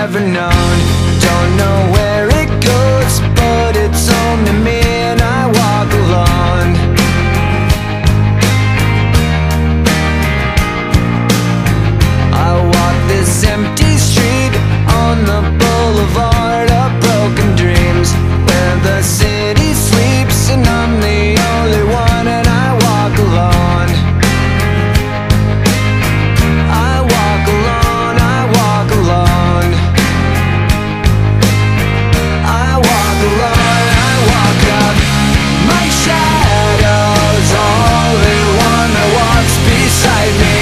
never known. Don't know where it goes, but it's home to me, and I walk alone. I walk this empty street on the boulevard of broken dreams, where the city sleeps and I'm the only one, and I walk alone. I walk alone, I walk alone. I walk alone, I walk up. My shadow's only one that walks beside me.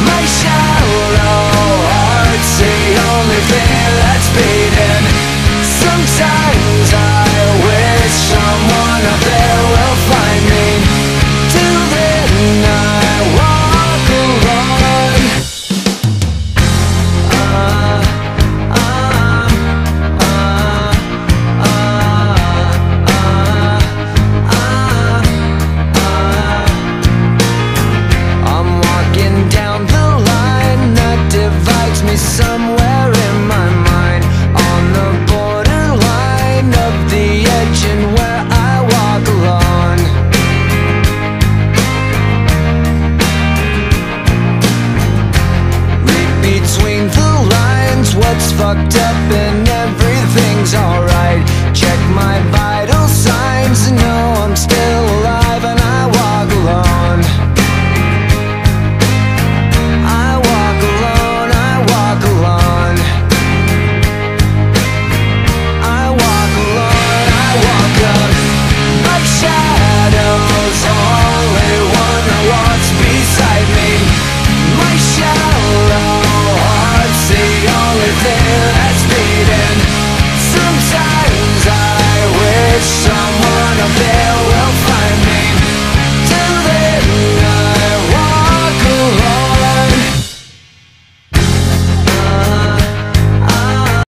My shallow heart's the only thing that's beating. Sometimes I wish someone up there will find me. Till then I walk alone. I'm walking down the line that divides me somewhere in my mind, on the borderline of the edge and where I walk alone. Read between the lines what's fucked up and everything's alright. Check my vital signs and know I'm still alive, and I walk alone. I walk alone, I walk alone. I walk alone, I walk up. My shadow